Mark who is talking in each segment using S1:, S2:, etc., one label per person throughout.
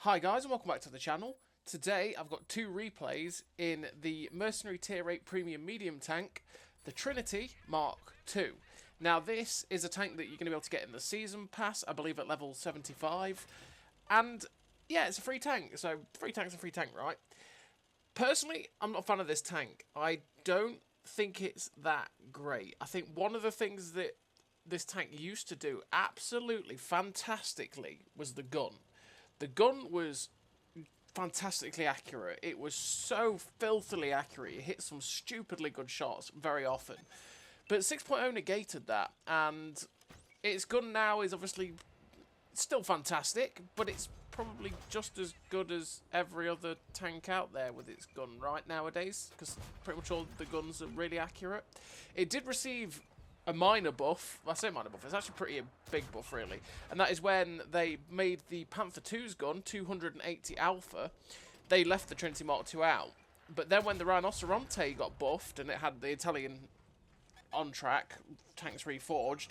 S1: Hi guys and welcome back to the channel. Today I've got two replays in the Mercenary Tier 8 Premium Medium Tank, the Trinity Mk2. Now this is a tank that you're going to be able to get in the Season Pass, I believe at level 75. And yeah, it's a free tank, so free tank's a free tank, right? Personally, I'm not a fan of this tank. I don't think it's that great. I think one of the things that this tank used to do absolutely fantastically was the gun. The gun was fantastically accurate. It was so filthily accurate. It hit some stupidly good shots very often. But 6.0 negated that, and its gun now is obviously still fantastic, but it's probably just as good as every other tank out there with its gun right nowadays, because pretty much all the guns are really accurate. It did receive a minor buff. I say minor buff, it's actually pretty a big buff really, and that is when they made the Panther 2's gun 280 alpha. They left the Trinity Mk2 out, but then when the Rhinoceronte got buffed and it had the Italian on track tanks reforged,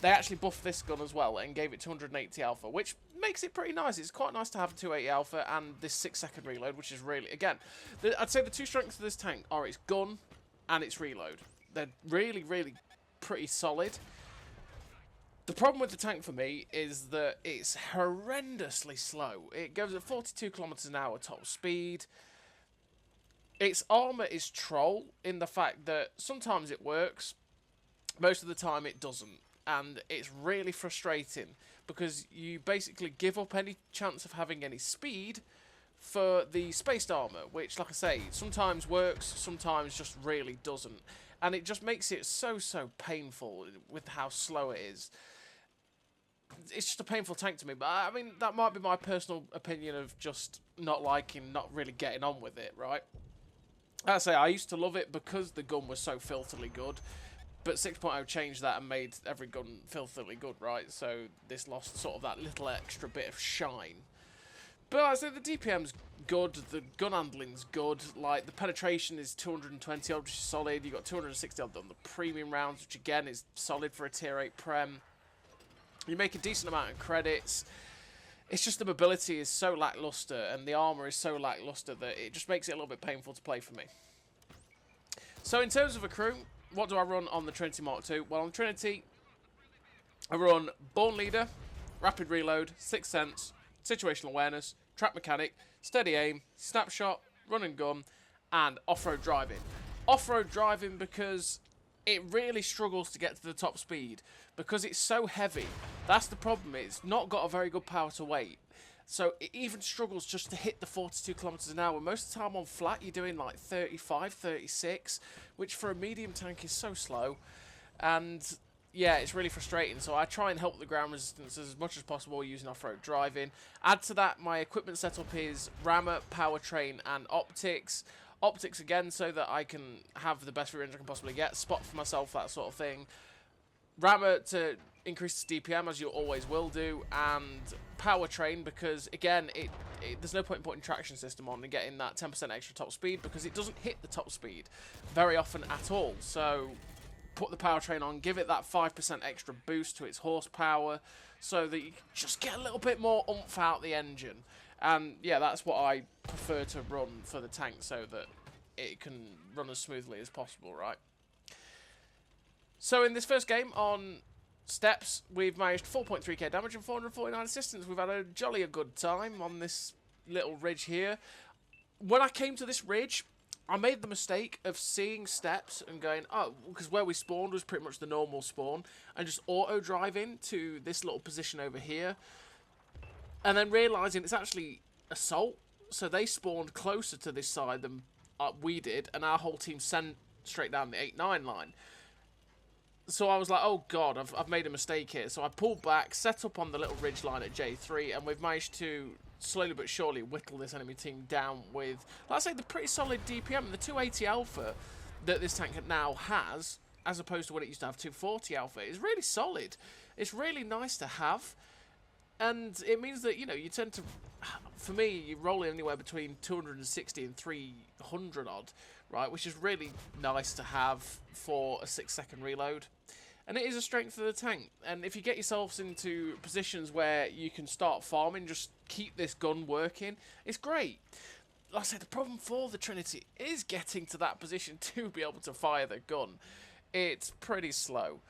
S1: they actually buffed this gun as well and gave it 280 alpha, which makes it pretty nice. It's quite nice to have a 280 alpha and this 6-second reload, which is really, again, I'd say the two strengths of this tank are its gun and its reload. They're really pretty solid. The problem with the tank for me is that it's horrendously slow. It goes at 42 kilometers an hour top speed. Its armor is troll in the fact that sometimes it works, most of the time it doesn't, and it's really frustrating because you basically give up any chance of having any speed for the spaced armor, which, like I say, sometimes works, sometimes just really doesn't. And it just makes it so painful with how slow it is. It's just a painful tank to me, but I mean, that might be my personal opinion of just not liking, not really getting on with it, right? Like I say, I used to love it because the gun was so filthily good, but 6.0 changed that and made every gun filthily good, right? So this lost sort of that little extra bit of shine. But I say the DPM's good, the gun handling's good, like the penetration is 220 odd, which is solid. You got 260 odd on the premium rounds, which again is solid for a tier 8 prem. You make a decent amount of credits. It's just the mobility is so lackluster and the armor is so lackluster that it just makes it a little bit painful to play for me. So in terms of a crew, what do I run on the Trinity Mk2? Well, on Trinity, I run Born Leader, Rapid Reload, Sixth Sense, Situational Awareness, Track Mechanic, Steady Aim, Snapshot, Run and Gun, and Off-Road Driving. Off-Road Driving because it really struggles to get to the top speed because it's so heavy. That's the problem. It's not got a very good power to weight. So it even struggles just to hit the 42 kilometers an hour. Most of the time on flat, you're doing like 35, 36, which for a medium tank is so slow. And yeah, it's really frustrating, so I try and help the ground resistance as much as possible using off-road driving. Add to that, my equipment setup is rammer, powertrain, and optics. Optics again, so that I can have the best range I can possibly get, spot for myself, that sort of thing. Rammer to increase the DPM, as you always will do, and powertrain because, again, there's no point in putting traction system on and getting that 10% extra top speed because it doesn't hit the top speed very often at all. So put the powertrain on, give it that 5% extra boost to its horsepower so that you can just get a little bit more oomph out the engine. And yeah, that's what I prefer to run for the tank so that it can run as smoothly as possible, right? So in this first game on steps, we've managed 4.3k damage and 449 assistance. We've had a jolly good time on this little ridge here. When I came to this ridge, I made the mistake of seeing steps and going, oh, because where we spawned was pretty much the normal spawn, and just auto-driving to this little position over here, and then realising it's actually assault, so they spawned closer to this side than we did, and our whole team sent straight down the 8-9 line. So I was like, oh god, I've made a mistake here. So I pulled back, set up on the little ridge line at J3, and we've managed to slowly but surely whittle this enemy team down with, let's say, the pretty solid DPM. The 280 alpha that this tank now has, as opposed to when it used to have 240 alpha, is really solid. It's really nice to have. And it means that, you know, you tend to, for me, you roll anywhere between 260 and 300 odd, right? Which is really nice to have for a 6-second reload. And it is a strength of the tank. And if you get yourselves into positions where you can start farming, just keep this gun working, it's great. Like I said, the problem for the Trinity is getting to that position to be able to fire the gun. It's pretty slow.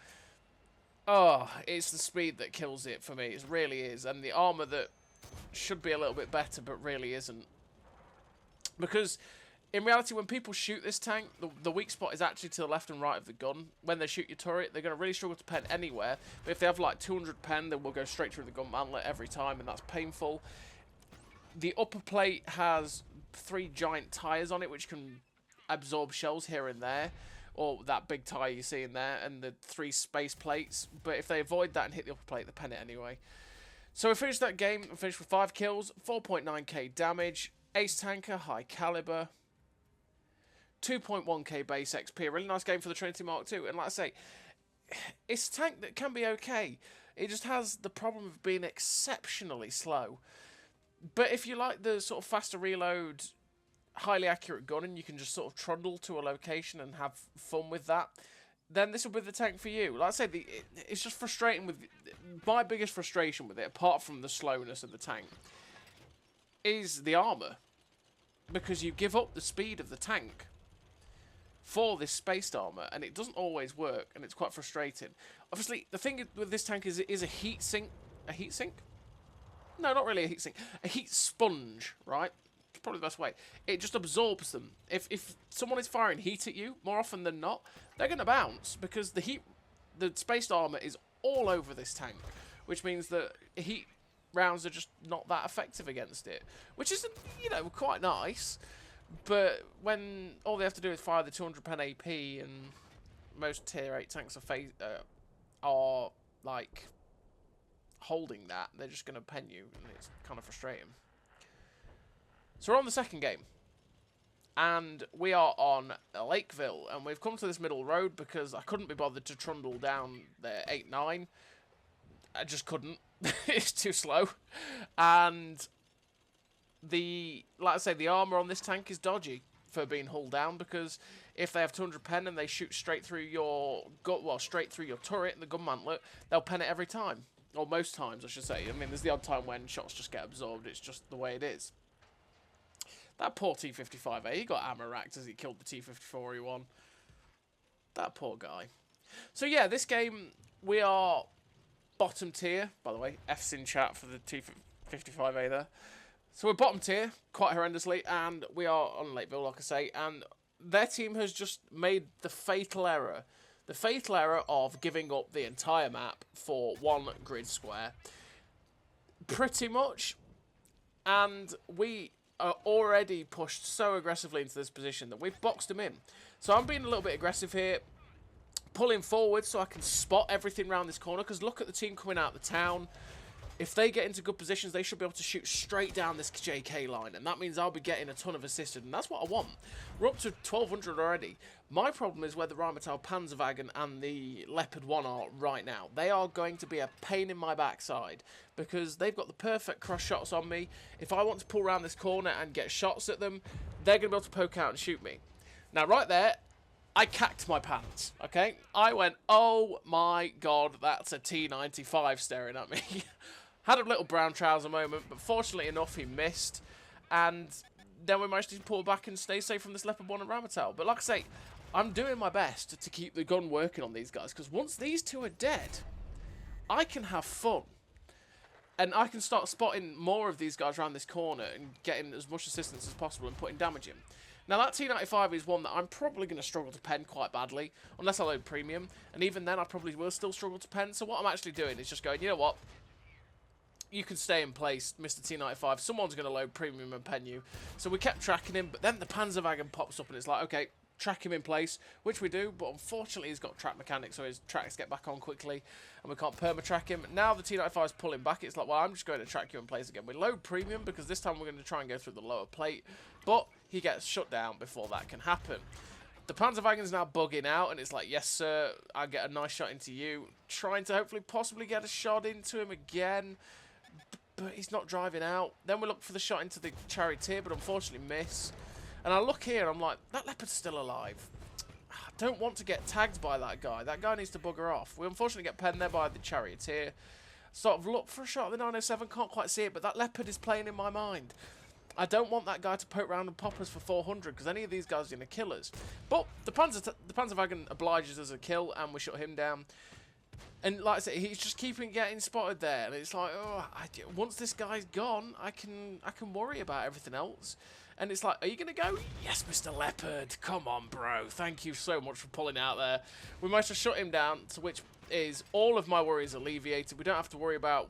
S1: Oh, it's the speed that kills it for me. It really is. And the armour that should be a little bit better, but really isn't. Because in reality, when people shoot this tank, the weak spot is actually to the left and right of the gun. When they shoot your turret, they're going to really struggle to pen anywhere. But if they have like 200 pen, then we'll go straight through the gun mantlet every time, and that's painful. The upper plate has 3 giant tyres on it, which can absorb shells here and there. Or that big tyre you see in there, and the 3 space plates. But if they avoid that and hit the upper plate, they pen it anyway. So we finished that game. We finished with 5 kills, 4.9k damage, ace tanker, high caliber, 2.1k base XP. A really nice game for the Trinity Mk2. And like I say, it's a tank that can be okay. It just has the problem of being exceptionally slow. But if you like the sort of faster reload, highly accurate gun, and you can just sort of trundle to a location and have fun with that, then this will be the tank for you. Like I say, it's just frustrating with... My biggest frustration with it, apart from the slowness of the tank, is the armour. Because you give up the speed of the tank for this spaced armour, and it doesn't always work, and it's quite frustrating. Obviously, the thing with this tank is it is a heat sink. A heat sink? No, not really a heat sink. A heat sponge, right? It's probably the best way. It just absorbs them. If someone is firing heat at you, more often than not, they're going to bounce, because the spaced armour is all over this tank, which means that heat rounds are just not that effective against it, which isn't, you know, quite nice. But when all they have to do is fire the 200 pen AP, and most tier 8 tanks are like holding that, they're just going to pen you, and it's kind of frustrating. So we're on the second game, and we are on Lakeville, and we've come to this middle road because I couldn't be bothered to trundle down the 8-9. I just couldn't. It's too slow. And like I say, the armour on this tank is dodgy for being hulled down, because if they have 200 pen and they shoot straight through your straight through your turret and the gun mantlet, they'll pen it every time. Or most times, I should say. I mean, there's the odd time when shots just get absorbed. It's just the way it is. That poor T-55A, he got ammo racked as he killed the T-54 he won. That poor guy. So yeah, this game, we are bottom tier. By the way, F's in chat for the T-55A there. So we're bottom tier, quite horrendously, and we are on Lakeville, like I say, and their team has just made the fatal error. The fatal error of giving up the entire map for 1 grid square. Pretty much. And we are already pushed so aggressively into this position that we've boxed them in. So I'm being a little bit aggressive here, pulling forward so I can spot everything around this corner, because look at the team coming out of the town. If they get into good positions, they should be able to shoot straight down this JK line, and that means I'll be getting a ton of assisted, and that's what I want. We're up to 1,200 already. My problem is where the Rheinmetall Panzerwagen and the Leopard 1 are right now. They are going to be a pain in my backside, because they've got the perfect cross shots on me. If I want to pull around this corner and get shots at them, they're going to be able to poke out and shoot me. Now, right there, I cacked my pants, okay? I went, oh my god, that's a T95 staring at me. Had a little brown trouser moment, but fortunately enough, he missed. And then we managed to pull back and stay safe from this Leopard 1 and Rheinmetall. But like I say, I'm doing my best to keep the gun working on these guys, because once these two are dead, I can have fun. And I can start spotting more of these guys around this corner and getting as much assistance as possible and putting damage in. Now, that T95 is one that I'm probably going to struggle to pen quite badly, unless I load premium. And even then, I probably will still struggle to pen. So what I'm actually doing is just going, you know what? You can stay in place, Mr. T95. Someone's going to load premium and pen you. So we kept tracking him, but then the Panzerwagen pops up and it's like, okay, track him in place, which we do, but unfortunately he's got track mechanics, so his tracks get back on quickly, and we can't perma-track him. Now the T95 is pulling back. It's like, well, I'm just going to track you in place again. We load premium, because this time we're going to try and go through the lower plate, but he gets shut down before that can happen. The Panzerwagen's now bugging out, and it's like, yes, sir, I get a nice shot into you. Trying to hopefully possibly get a shot into him again, but he's not driving out. Then we look for the shot into the charioteer, but unfortunately miss. And I look here and I'm like, that Leopard's still alive. don't want to get tagged by that guy. That guy needs to bugger off. We unfortunately get penned there by the charioteer. Sort of look for a shot at the 907, can't quite see it, but that leopard is playing in my mind. I don't want that guy to poke round and pop us for 400, because any of these guys are going to kill us. But the Panzerwagen obliges us a kill, and we shut him down. And like I said, he's just keeping getting spotted there, and it's like, oh, once this guy's gone, I can worry about everything else. And it's like, are you going to go? Yes, Mr. Leopard. Come on, bro. Thank you so much for pulling out there. We managed to shut him down, to which is all of my worries alleviated. We don't have to worry about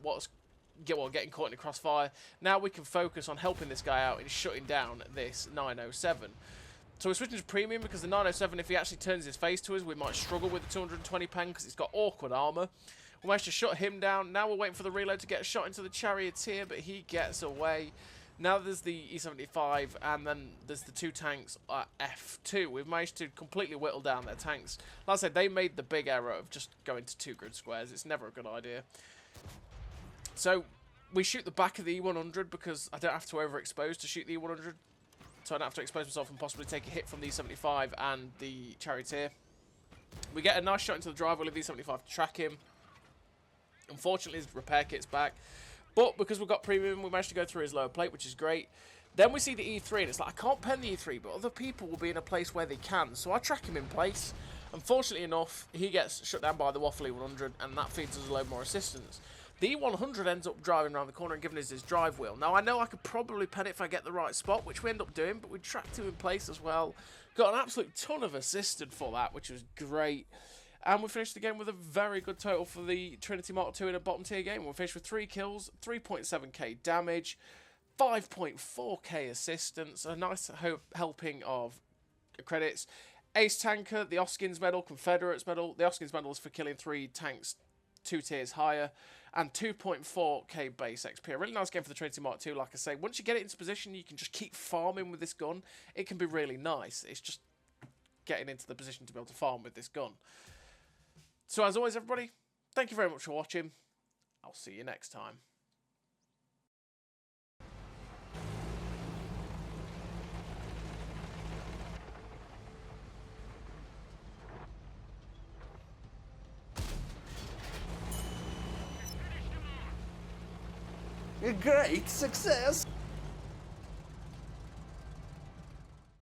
S1: getting caught in the crossfire. Now we can focus on helping this guy out and shutting down this 907. So we're switching to premium because the 907, if he actually turns his face to us, we might struggle with the 220 pen because it's got awkward armour. We managed to shut him down. Now we're waiting for the reload to get a shot into the charioteer, but he gets away. Now there's the E75, and then there's the two tanks at F2. We've managed to completely whittle down their tanks. Like I said, they made the big error of just going to 2 grid squares. It's never a good idea. So we shoot the back of the E100 because I don't have to overexpose to shoot the E100. So I don't have to expose myself and possibly take a hit from the E75 and the charioteer. We get a nice shot into the drive wheel of the E75 to track him. Unfortunately, his repair kit's back. But because we've got premium, we managed to go through his lower plate, which is great. Then we see the E3, and it's like, I can't pen the E3, but other people will be in a place where they can. So I track him in place. Unfortunately enough, he gets shut down by the Waffle E100, and that feeds us a load more assistance. The E100 ends up driving around the corner and giving us his drive wheel. Now, I know I could probably pen it if I get the right spot, which we end up doing, but we tracked him in place as well. Got an absolute ton of assistance for that, which was great. And we finished the game with a very good total for the Trinity Mk2 in a bottom tier game. We finished with 3 kills, 3.7k damage, 5.4k assistance, a nice helping of credits. Ace Tanker, the Oskins medal, Confederates medal. The Oskins medal is for killing 3 tanks 2 tiers higher, and 2.4k base XP. A really nice game for the Trinity Mk2, like I say. Once you get it into position, you can just keep farming with this gun. It can be really nice. It's just getting into the position to be able to farm with this gun. So as always, everybody, thank you very much for watching. I'll see you next time.
S2: A great success!